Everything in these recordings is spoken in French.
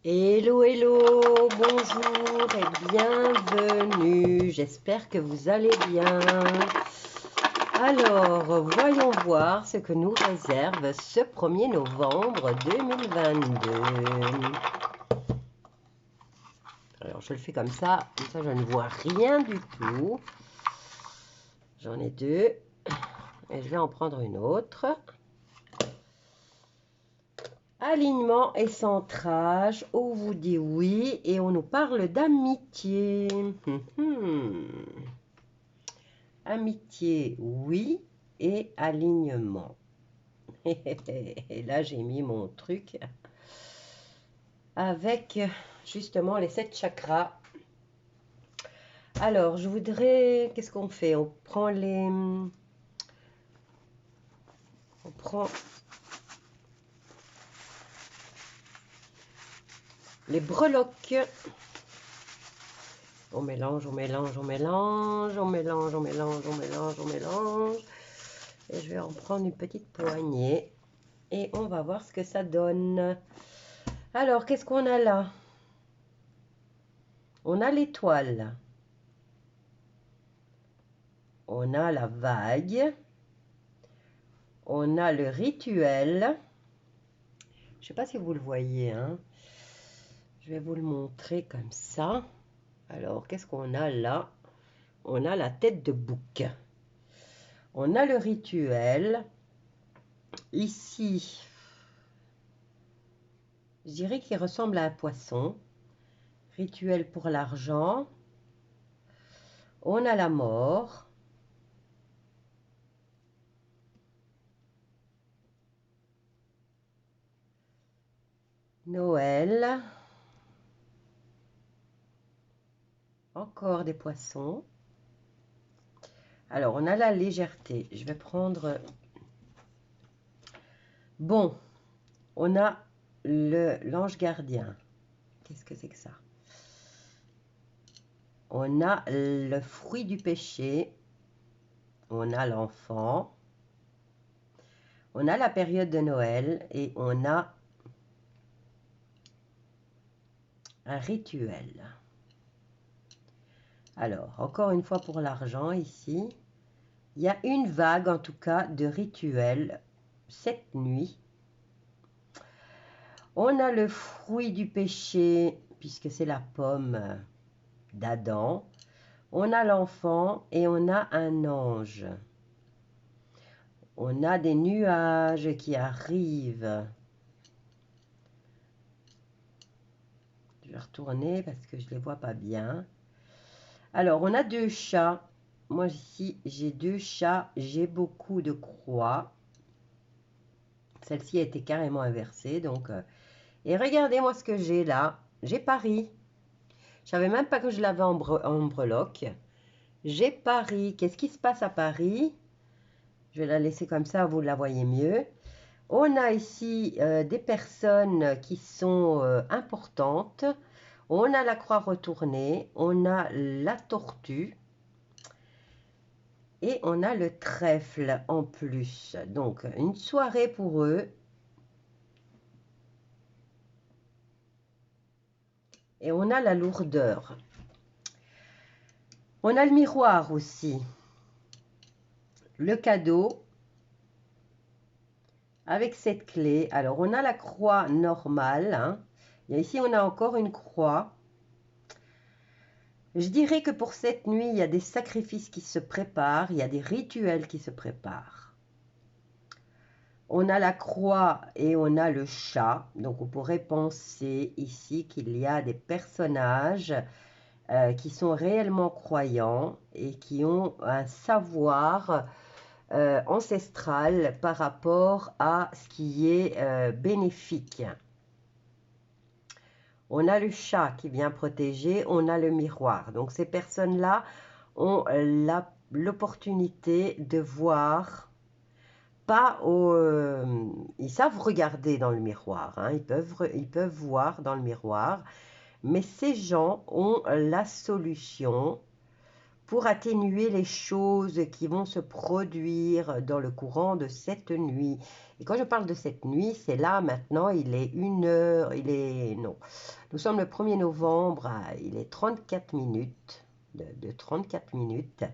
Hello, hello, bonjour et bienvenue. J'espère que vous allez bien. Alors, voyons voir ce que nous réserve ce 1er novembre 2022. Alors, je le fais comme ça je ne vois rien du tout. J'en ai deux et je vais en prendre une autre. Alignement et centrage, on vous dit oui et on nous parle d'amitié. Amitié, oui, et alignement. Et là, j'ai mis mon truc avec justement les 7 chakras. Alors, je voudrais... Qu'est-ce qu'on fait? On prend les... On prend... les breloques. On mélange, on mélange, on mélange, on mélange, on mélange, on mélange, on mélange. Et je vais en prendre une petite poignée. Et on va voir ce que ça donne. Alors, qu'est-ce qu'on a là? On a l'étoile. On a la vague. On a le rituel. Je ne sais pas si vous le voyez, hein. Je vais vous le montrer comme ça. Alors, qu'est-ce qu'on a là? On a la tête de bouc. On a le rituel. Ici, je dirais qu'il ressemble à un poisson. Rituel pour l'argent. On a la mort. Noël. Encore des poissons. Alors, on a la légèreté. Je vais prendre... Bon, on a l'ange gardien. Qu'est-ce que c'est que ça? On a le fruit du péché. On a l'enfant. On a la période de Noël. Et on a un rituel. Alors, encore une fois pour l'argent ici. Il y a une vague, en tout cas, de rituel cette nuit. On a le fruit du péché, puisque c'est la pomme d'Adam. On a l'enfant et on a un ange. On a des nuages qui arrivent. Je vais retourner parce que je ne les vois pas bien. Alors, on a deux chats. Moi, ici, j'ai deux chats. J'ai beaucoup de croix. Celle-ci a été carrément inversée. Donc, et regardez-moi ce que j'ai là. J'ai Paris. Je ne savais même pas que je l'avais en breloque. J'ai Paris. Qu'est-ce qui se passe à Paris? Je vais la laisser comme ça, vous la voyez mieux. On a ici des personnes qui sont importantes. On a la croix retournée. On a la tortue. Et on a le trèfle en plus. Donc, une soirée pour eux. Et on a la lourdeur. On a le miroir aussi. Le cadeau. Avec cette clé. Alors, on a la croix normale. Hein. Et ici, on a encore une croix. Je dirais que pour cette nuit, il y a des sacrifices qui se préparent. Il y a des rituels qui se préparent. On a la croix et on a le chat. Donc, on pourrait penser ici qu'il y a des personnages qui sont réellement croyants et qui ont un savoir ancestral par rapport à ce qui est bénéfique. On a le chat qui vient protéger, on a le miroir. Donc ces personnes-là ont l'opportunité de voir, pas ils savent regarder dans le miroir, hein, ils peuvent voir dans le miroir, mais ces gens ont la solution pour atténuer les choses qui vont se produire dans le courant de cette nuit. Et quand je parle de cette nuit, c'est là maintenant, il est 1h, non, nous sommes le 1er novembre, il est 34 minutes, de 34 minutes.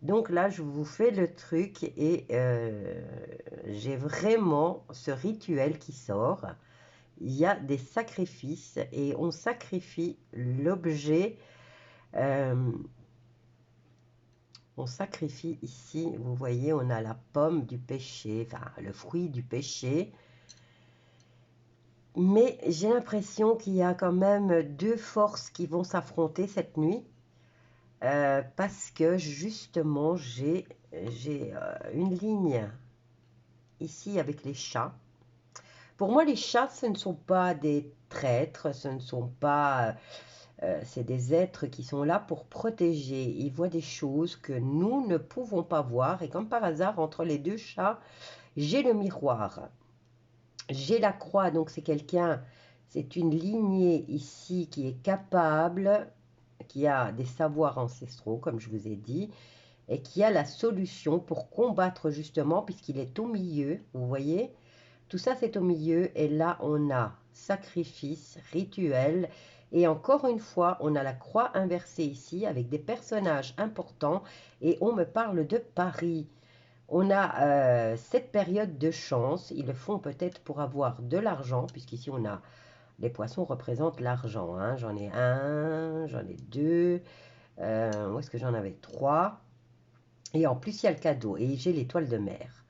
Donc là, je vous fais le truc et j'ai vraiment ce rituel qui sort. Il y a des sacrifices et on sacrifie l'objet. On sacrifie ici, vous voyez, on a la pomme du péché, enfin le fruit du péché. Mais j'ai l'impression qu'il y a quand même deux forces qui vont s'affronter cette nuit. Parce que justement, j'ai une ligne ici avec les chats. Pour moi, les chats, ce ne sont pas des traîtres, ce ne sont pas... c'est des êtres qui sont là pour protéger. Ils voient des choses que nous ne pouvons pas voir. Et comme par hasard, entre les deux chats, j'ai le miroir. J'ai la croix, donc c'est quelqu'un, c'est une lignée ici qui est capable, qui a des savoirs ancestraux, comme je vous ai dit, et qui a la solution pour combattre justement, puisqu'il est au milieu, vous voyez, tout ça c'est au milieu, et là on a sacrifice, rituel, et encore une fois, on a la croix inversée ici, avec des personnages importants, et on me parle de Paris. On a cette période de chance, ils le font peut-être pour avoir de l'argent, puisqu'ici on a, les poissons représentent l'argent, hein. J'en ai un, j'en ai deux, où est-ce que j'en avais trois? Et en plus, il y a le cadeau. Et j'ai l'étoile de mer.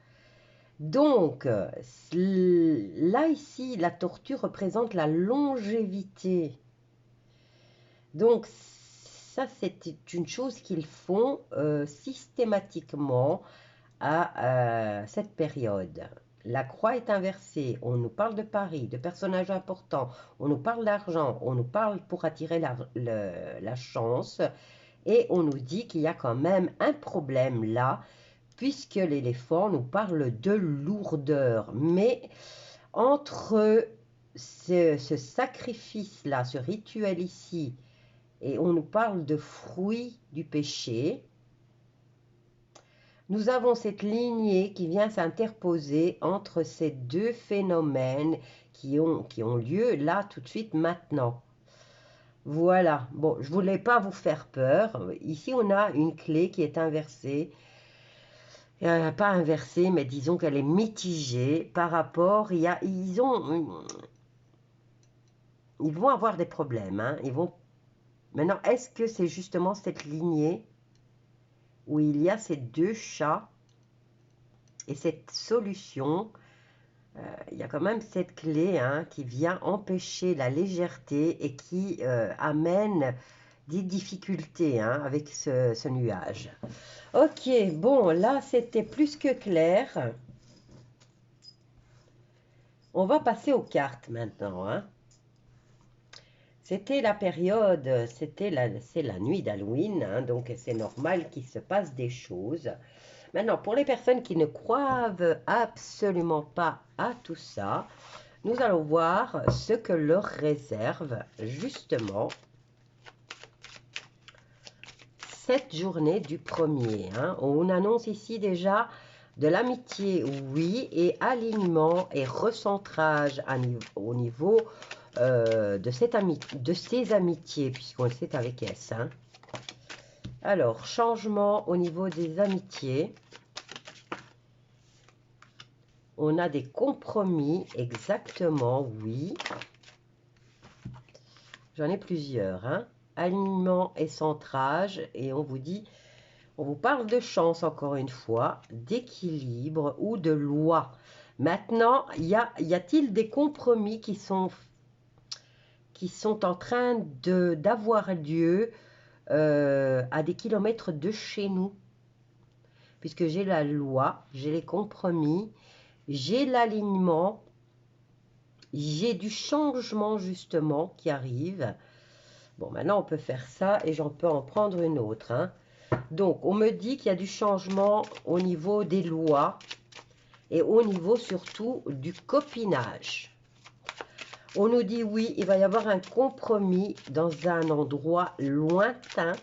Donc, là, ici, la tortue représente la longévité. Donc, ça, c'est une chose qu'ils font systématiquement à cette période. La croix est inversée. On nous parle de Paris, de personnages importants. On nous parle d'argent. On nous parle pour attirer la chance. Et on nous dit qu'il y a quand même un problème là, puisque l'éléphant nous parle de lourdeur. Mais entre ce sacrifice-là, ce rituel ici, et on nous parle de fruits du péché, nous avons cette lignée qui vient s'interposer entre ces deux phénomènes qui ont lieu là tout de suite maintenant. Voilà, bon, je ne voulais pas vous faire peur. Ici, on a une clé qui est inversée. Pas inversée, mais disons qu'elle est mitigée par rapport... ils vont avoir des problèmes. Hein, maintenant, est-ce que c'est justement cette lignée où il y a ces deux chats et cette solution? Il y a quand même cette clé hein, qui vient empêcher la légèreté et qui amène des difficultés hein, avec ce nuage. Ok, bon, là, c'était plus que clair. On va passer aux cartes maintenant. Hein. C'était la période, c'est la nuit d'Halloween, hein, donc c'est normal qu'il se passe des choses. Maintenant, pour les personnes qui ne croient absolument pas à tout ça, nous allons voir ce que leur réserve justement cette journée du 1er. Hein. On annonce ici déjà de l'amitié, oui, et alignement et recentrage au niveau de ces amitiés, puisqu'on sait avec S. Hein. Alors, changement au niveau des amitiés. On a des compromis, exactement, oui. J'en ai plusieurs. Hein. Alignement et centrage. Et on vous dit, on vous parle de chance, encore une fois, d'équilibre ou de loi. Maintenant, y a-t-il des compromis qui sont en train d'avoir lieu à des kilomètres de chez nous? Puisque j'ai la loi, j'ai les compromis, j'ai l'alignement, j'ai du changement justement qui arrive. Bon, maintenant on peut faire ça et j'en peux en prendre une autre. Hein. Donc, on me dit qu'il y a du changement au niveau des lois et au niveau surtout du copinage. On nous dit oui, il va y avoir un compromis dans un endroit lointain.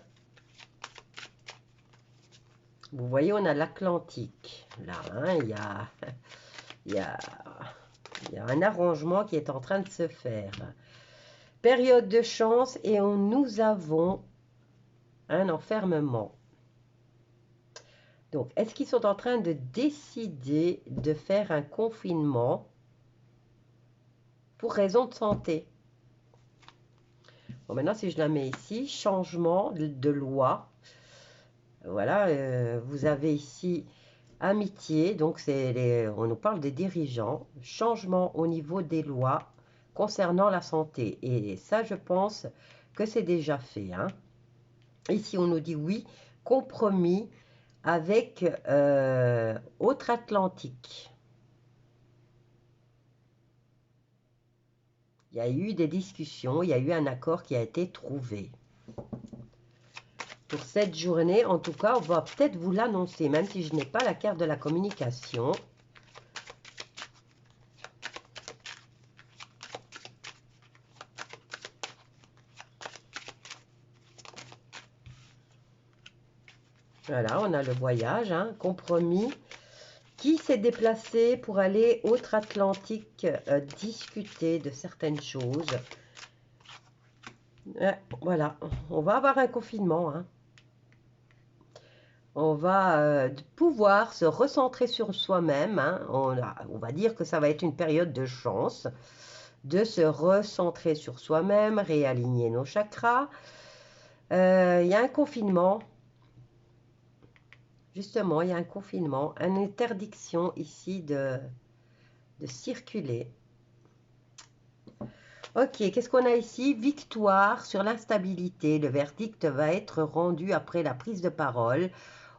Vous voyez, on a l'Atlantique. Là, hein, il y a, il y a un arrangement qui est en train de se faire. Période de chance et nous avons un enfermement. Donc, est-ce qu'ils sont en train de décider de faire un confinement pour raison de santé? Bon, maintenant, si je la mets ici, changement de loi. Voilà, vous avez ici amitié, donc on nous parle des dirigeants. Changement au niveau des lois concernant la santé. Et ça, je pense que c'est déjà fait. Hein. Ici, on nous dit oui, compromis avec Outre-Atlantique. Il y a eu des discussions, il y a eu un accord qui a été trouvé. Pour cette journée, en tout cas, on va peut-être vous l'annoncer, même si je n'ai pas la carte de la communication. Voilà, on a le voyage, hein, compromis. Qui s'est déplacé pour aller outre-Atlantique discuter de certaines choses. Voilà, on va avoir un confinement. Hein. On va pouvoir se recentrer sur soi-même. Hein. On va dire que ça va être une période de chance, de se recentrer sur soi-même, réaligner nos chakras. Il y a un confinement. Justement, il y a un confinement, une interdiction ici de circuler. Ok, qu'est-ce qu'on a ici? Victoire sur l'instabilité. Le verdict va être rendu après la prise de parole.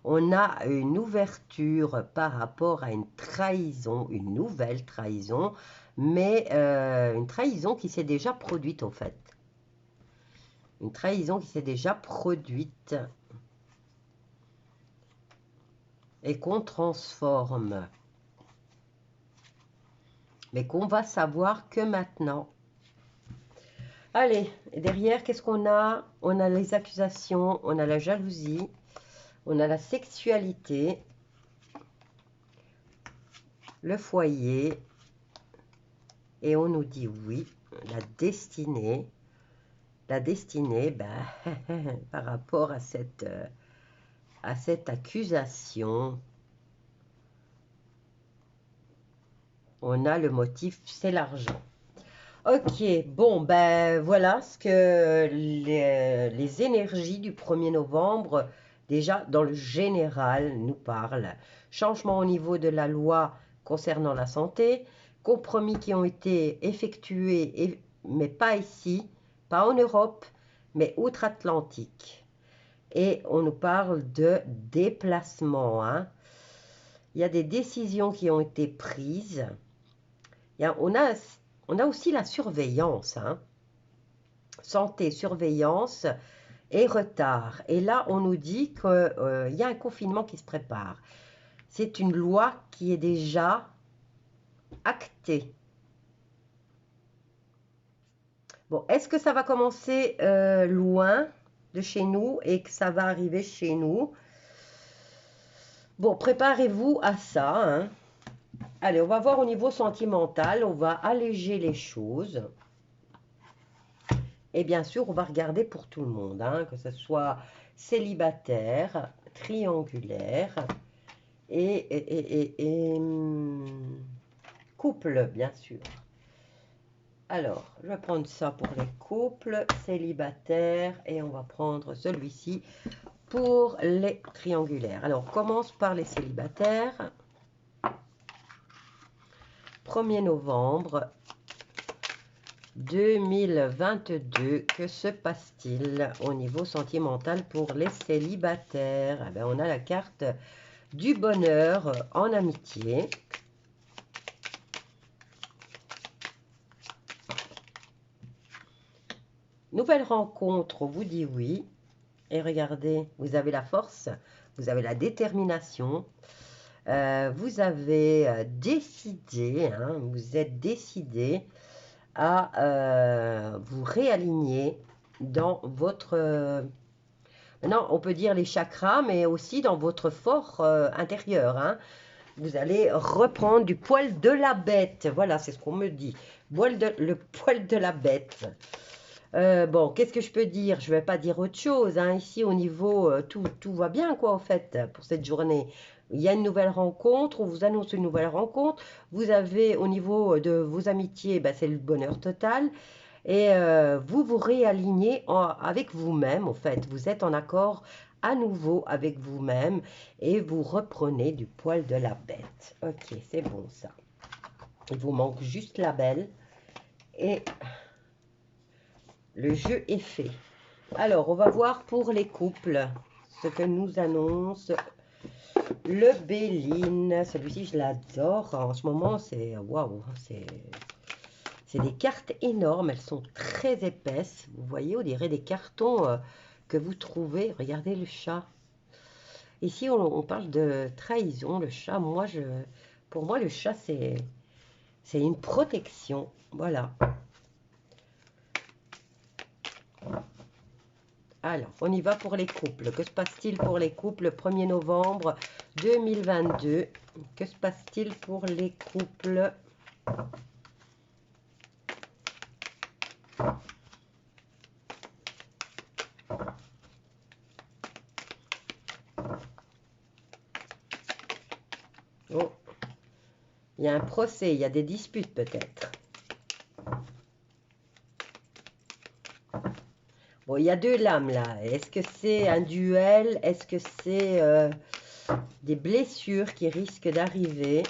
On a une ouverture par rapport à une trahison, une nouvelle trahison, mais une trahison qui s'est déjà produite en fait. Une trahison qui s'est déjà produite et qu'on transforme. Mais qu'on va savoir que maintenant. Allez, et derrière, qu'est-ce qu'on a? On a les accusations, on a la jalousie, on a la sexualité, le foyer, et on nous dit oui, la destinée. La destinée, ben, par rapport à cette accusation, on a le motif, c'est l'argent. Ok, bon, ben voilà ce que les énergies du 1er novembre, déjà dans le général, nous parlent. Changement au niveau de la loi concernant la santé, compromis qui ont été effectués, mais pas ici, pas en Europe, mais outre-Atlantique. Et on nous parle de déplacement. Hein. Il y a des décisions qui ont été prises. On a aussi la surveillance, hein. Santé, surveillance et retard. Et là, on nous dit qu'il y a un confinement qui se prépare. C'est une loi qui est déjà actée. Bon, est-ce que ça va commencer loin de chez nous et que ça va arriver chez nous? Bon, préparez-vous à ça, hein. Allez, on va voir au niveau sentimental, on va alléger les choses. Et bien sûr, on va regarder pour tout le monde, hein, que ce soit célibataire, triangulaire et couple, bien sûr. Alors, je vais prendre ça pour les couples célibataires et on va prendre celui-ci pour les triangulaires. Alors, on commence par les célibataires. 1er novembre 2022, que se passe-t-il au niveau sentimental pour les célibataires? Eh bien, on a la carte du bonheur en amitié. Nouvelle rencontre, on vous dit oui. Et regardez, vous avez la force, vous avez la détermination. Vous avez décidé, hein, vous êtes décidé à vous réaligner dans votre... Non, on peut dire les chakras, mais aussi dans votre fort intérieur, hein. Vous allez reprendre du poil de la bête. Voilà, c'est ce qu'on me dit. Le poil de la bête. Bon, qu'est-ce que je peux dire? Je ne vais pas dire autre chose, hein. Ici, au niveau, tout va bien, quoi, en fait, pour cette journée. Il y a une nouvelle rencontre, on vous annonce une nouvelle rencontre. Vous avez, au niveau de vos amitiés, ben, c'est le bonheur total. Et vous vous réalignez avec vous-même, en fait. Vous êtes en accord à nouveau avec vous-même et vous reprenez du poil de la bête. Ok, c'est bon ça. Il vous manque juste la belle et le jeu est fait. Alors, on va voir pour les couples ce que nous annonce le Béline. Celui-ci, je l'adore. En ce moment, c'est waouh, c'est des cartes énormes. Elles sont très épaisses. Vous voyez, on dirait des cartons que vous trouvez. Regardez le chat. Ici, on parle de trahison. Le chat, pour moi, le chat, c'est une protection. Voilà. Alors, on y va pour les couples. Que se passe-t-il pour les couples le 1er novembre 2022? Que se passe-t-il pour les couples? Oh, il y a un procès, il y a des disputes peut-être. Bon, il y a deux lames là. Est-ce que c'est un duel? Est-ce que c'est des blessures qui risquent d'arriver?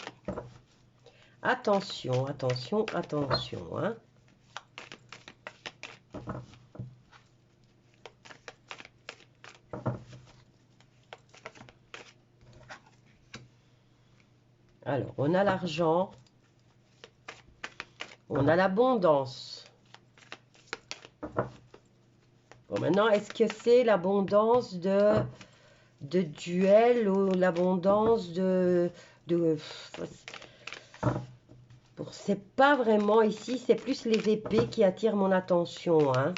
Attention, attention, attention, hein. Alors, on a l'argent. On a l'abondance. Bon, maintenant, est-ce que c'est l'abondance de duel ou l'abondance c'est pas vraiment ici, c'est plus les épées qui attirent mon attention, hein.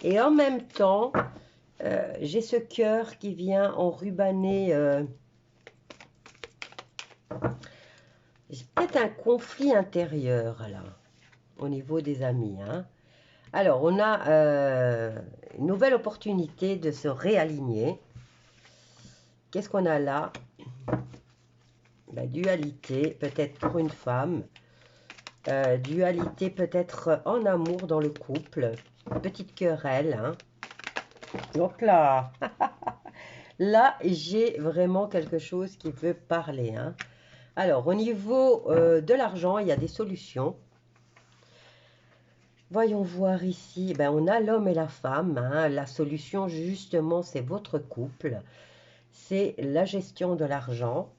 Et en même temps, j'ai ce cœur qui vient enrubanner. J'ai peut-être un conflit intérieur, là, au niveau des amis, hein. Alors, on a une nouvelle opportunité de se réaligner. Qu'est-ce qu'on a là? La dualité, peut-être pour une femme. Dualité peut-être en amour dans le couple. Petite querelle, hein. Donc là, là, j'ai vraiment quelque chose qui veut parler, hein. Alors, au niveau de l'argent, il y a des solutions. Voyons voir ici, ben, on a l'homme et la femme, hein. La solution, justement, c'est votre couple. C'est la gestion de l'argent.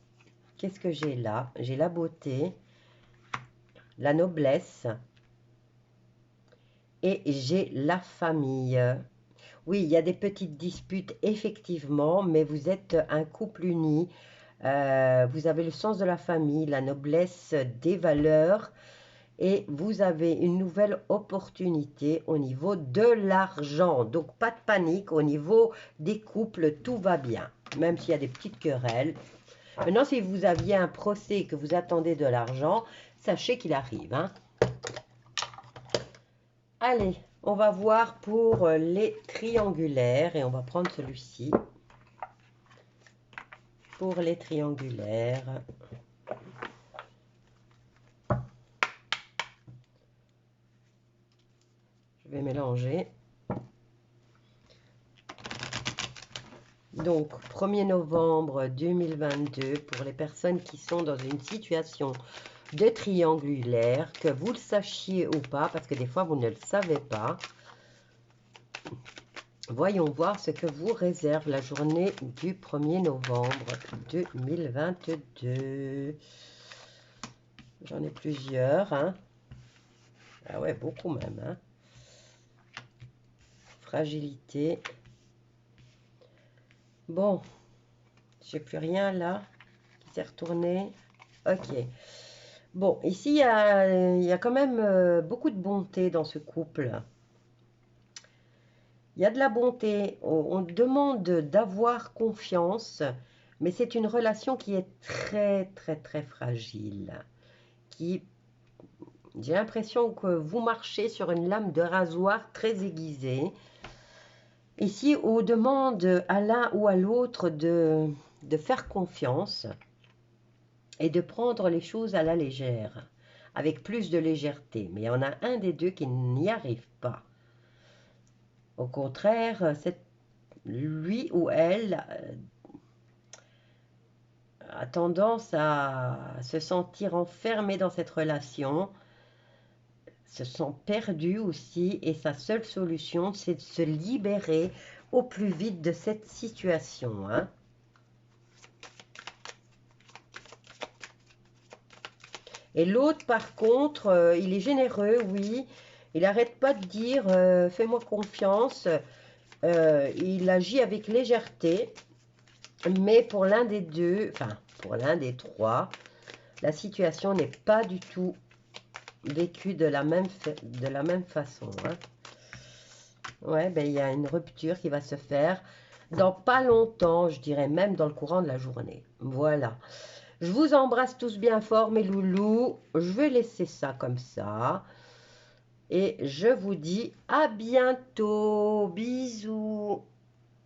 Qu'est-ce que j'ai là? J'ai la beauté, la noblesse et j'ai la famille. Oui, il y a des petites disputes, effectivement, mais vous êtes un couple uni. Vous avez le sens de la famille, la noblesse des valeurs et vous avez une nouvelle opportunité au niveau de l'argent. Donc, pas de panique, au niveau des couples, tout va bien, même s'il y a des petites querelles. Maintenant, si vous aviez un procès et que vous attendez de l'argent, sachez qu'il arrive, hein. Allez, on va voir pour les triangulaires et on va prendre celui-ci. Pour les triangulaires. Je vais mélanger. Donc, 1er novembre 2022, pour les personnes qui sont dans une situation de triangulaire, que vous le sachiez ou pas, parce que des fois, vous ne le savez pas. Voyons voir ce que vous réserve la journée du 1er novembre 2022. J'en ai plusieurs, hein. Ah ouais, beaucoup même, hein. Fragilité. Bon, j'ai plus rien là qui s'est retourné. Ok. Bon, ici, il y a quand même beaucoup de bonté dans ce couple. Il y a de la bonté. On demande d'avoir confiance, mais c'est une relation qui est très, très, très fragile. Qui, j'ai l'impression que vous marchez sur une lame de rasoir très aiguisée. Ici, on demande à l'un ou à l'autre de faire confiance et de prendre les choses à la légère, avec plus de légèreté. Mais il y en a un des deux qui n'y arrive pas. Au contraire, lui ou elle a tendance à se sentir enfermé dans cette relation, se sent perdu aussi, et sa seule solution, c'est de se libérer au plus vite de cette situation, hein. Et l'autre, par contre, il est généreux, oui. Il n'arrête pas de dire fais-moi confiance. Il agit avec légèreté. Mais pour l'un des deux, enfin, pour l'un des trois, la situation n'est pas du tout vécue de la même façon, hein. Ouais, ben, il y a une rupture qui va se faire dans pas longtemps, je dirais même dans le courant de la journée. Voilà. Je vous embrasse tous bien fort, mes loulous. Je vais laisser ça comme ça. Et je vous dis à bientôt. Bisous.